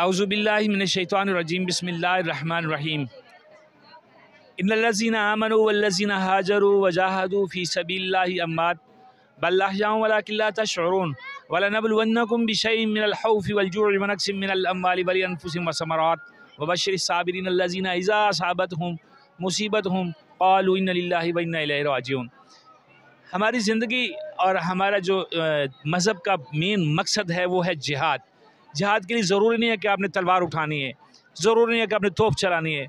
اعوذ باللہ من الشیطان الرجیم بسم اللہ الرحمن الرحیم ان الذین آمنوا والذین ہاجروا وجاہدوا فی سبیل اللہ اموات بل احیاء ولکن لا تشعرون ولنبلونکم بشیء من الخوف والجوع ونقص من الاموال والانفس والثمرات وبشر الصابرین الذین اذا اصابتهم مصیبتهم قالوا ان للہ وانا الیہ راجعون۔ ہماری زندگی اور ہمارا جو مذہب کا مین مقصد ہے وہ ہے جہاد۔ جہاد کے لیے ضروری نہیں ہے کہ آپ نے تلوار اٹھانی ہے، ضروری نہیں ہے کہ آپ نے توپ چلانی ہے،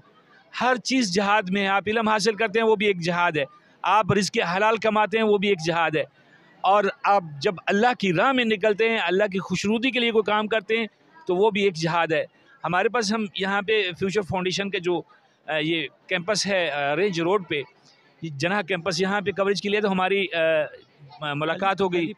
ہر چیز جہاد میں ہے۔ آپ علم حاصل کرتے ہیں وہ بھی ایک جہاد ہے، آپ رزق حلال کماتے ہیں وہ بھی ایک جہاد ہے، اور آپ جب اللہ کی راہ میں نکلتے ہیں، اللہ کی خوشنودی کے لیے کوئی کام کرتے ہیں تو وہ بھی ایک جہاد ہے۔ ہمارے پاس ہم یہاں پہ فیوچر فاؤنڈیشن کے جو یہ کیمپس ہے رینج روڈ پہ، جناح کیمپس، یہاں پہ کوریج کے لیے تو ہماری ملاقات ہو گئی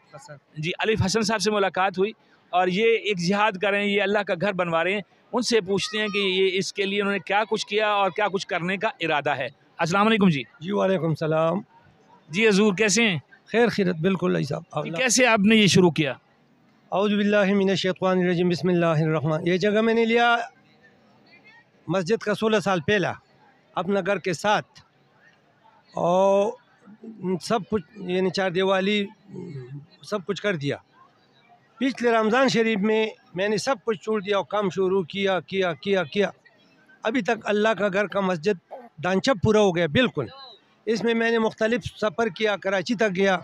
جی، الف حسن صاحب سے ملاقات ہوئی، اور یہ ایک جہاد کر رہے ہیں، یہ اللہ کا گھر بنوا رہے ہیں۔ ان سے پوچھتے ہیں کہ یہ اس کے لیے انہوں نے کیا کچھ کیا اور کیا کچھ کرنے کا ارادہ ہے۔ السلام علیکم جی۔ جی وعلیکم السلام۔ جی حضور کیسے ہیں؟ خیر خیرت بالکل علی صاحب۔ جی کیسے آپ نے یہ شروع کیا؟ اعوذ باللہ من الشیطان الرجیم بسم اللہ الرحمن۔ یہ جگہ میں نے لیا مسجد کا 16 سال پہلا اپنا گھر کے ساتھ، اور سب کچھ یعنی چار دیوالی سب کچھ کر دیا۔ پچھلے رمضان شریف میں نے سب کچھ چھوڑ دیا اور کام شروع کیا۔ ابھی تک اللہ کا گھر کا مسجد ڈھانچہ پورا ہو گیا بالکل۔ اس میں نے مختلف سفر کیا، کراچی تک گیا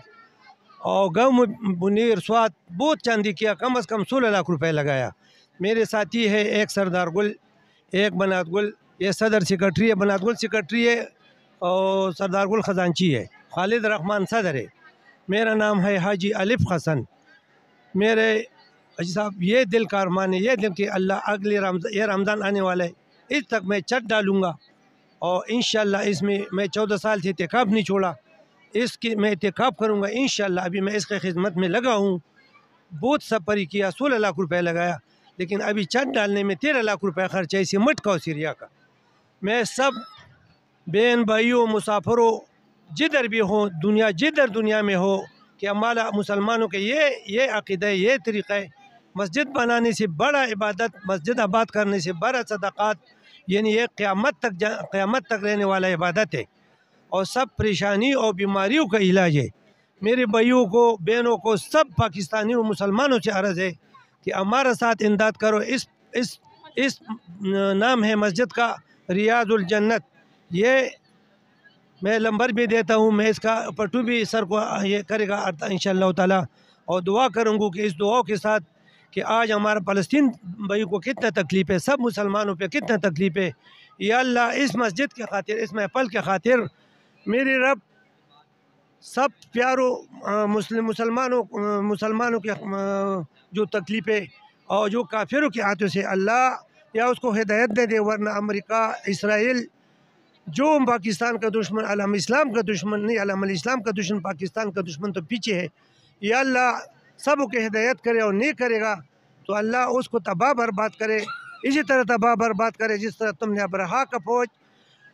اور گاؤں منیر سوات بہت چاندی کیا، کم از کم 16 لاکھ روپے لگایا۔ میرے ساتھی ہے ایک سردار گل، ایک بنات گل، یہ صدر سیکرٹری ہے، بنات گل سیکرٹری ہے اور سردار گل خزانچی ہے، خالد رحمان صدر ہے، میرا نام ہے حاجی الف حسن۔ میرے حاجی صاحب یہ دل کا ارمان ہے، یہ دل کہ اللہ اگلے یہ رمضان آنے والا ہے، اس تک میں چٹ ڈالوں گا، اور انشاءاللہ اس میں 14 سال سے اعتکاف نہیں چھوڑا، اس کی میں اعتکاف کروں گا انشاءاللہ۔ ابھی میں اس کی خدمت میں لگا ہوں، بہت سفری کیا، 16 لاکھ روپے لگایا، لیکن ابھی چٹ ڈالنے میں 13 لاکھ روپے خرچ ہے، اسی مٹ کا اور سیریا کا۔ میں سب بہن بھائیوں مسافروں جدھر بھی ہوں دنیا، جدھر دنیا میں ہو، کہ ہمارا مسلمانوں کے یہ عقیدہ ہے، یہ طریقہ ہے، مسجد بنانے سے بڑا عبادت، مسجد آباد کرنے سے بڑا صدقات، یعنی یہ قیامت تک رہنے والا عبادت ہے، اور سب پریشانی اور بیماریوں کا علاج ہے۔ میرے بھائیوں کو، بہنوں کو، سب پاکستانیوں مسلمانوں سے عرض ہے کہ ہمارا ساتھ امداد کرو۔ اس نام ہے مسجد کا ریاض الجنت، یہ میں نمبر بھی دیتا ہوں، میں اس کا پٹو بھی سر کو یہ کرے گا انشاءاللہ تعالی، اور دعا کروں گا کہ اس دعاؤں کے ساتھ کہ آج ہمارا فلسطین بھائی کو کتنا تکلیف ہے، سب مسلمانوں پہ کتنا تکلیف ہے، یا اللہ اس مسجد کے خاطر، اس محفل کے خاطر میرے رب سب پیاروں مسلمانوں کے جو تکلیف ہے اور جو کافروں کے ہاتھوں سے اللہ یا اس کو ہدایت دے دے، ورنہ امریکہ، اسرائیل، جو پاکستان کا دشمن، عالم اسلام کا دشمن نہیں، عالم الاسلام کا دشمن، پاکستان کا دشمن تو پیچھے ہے، یا اللہ سب کو ہدایت کرے، اور نہیں کرے گا تو اللہ اس کو تباہ برباد کرے، اسی طرح تباہ برباد کرے جس طرح تم نے ابرہا کا فوج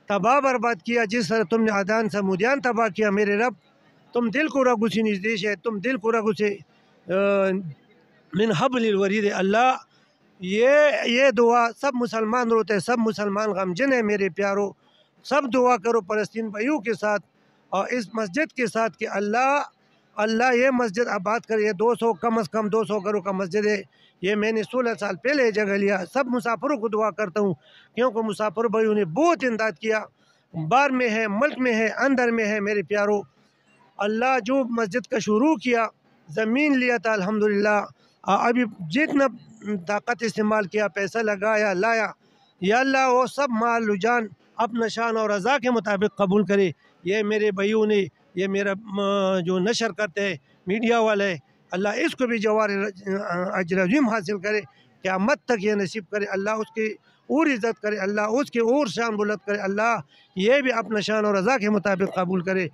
تباہ برباد کیا، جس طرح تم نے عادان سمودیان تباہ کیا۔ میرے رب تم دل کو رگو سے نزدیش ہے، تم دل کو رگو سے من حبل الورید ہے۔ اللہ یہ دعا سب مسلمان روتے ہیں، سب مسلمان غمجن ہیں میرے پیاروں، سب دعا کرو فلسطین بھائیوں کے ساتھ اور اس مسجد کے ساتھ کہ اللہ یہ مسجد آباد کرے۔ یہ 200 کم از کم 200 گھروں کا مسجد ہے، یہ میں نے 16 سال پہلے جگہ لیا۔ سب مسافروں کو دعا کرتا ہوں کیونکہ مسافر بھائیوں نے بہت امداد کیا، باہر میں ہے، ملک میں ہے، اندر میں ہے میرے پیاروں۔ اللہ جو مسجد کا شروع کیا، زمین لیا تھا الحمدللہ، ابھی جتنا طاقت استعمال کیا، پیسہ لگایا، لایا، یا اللہ وہ سب مال و جان اپنا شان اور رضا کے مطابق قبول کرے۔ یہ میرے بھائیوں نے، یہ میرا جو نشر کرتے ہیں میڈیا والے، اللہ اس کو بھی جوار اجر عظیم حاصل کرے، قیامت تک یہ نصیب کرے، اللہ اس کی اور عزت کرے، اللہ اس کی اور شان بلند کرے، اللہ یہ بھی اپنا شان اور رضا کے مطابق قبول کرے۔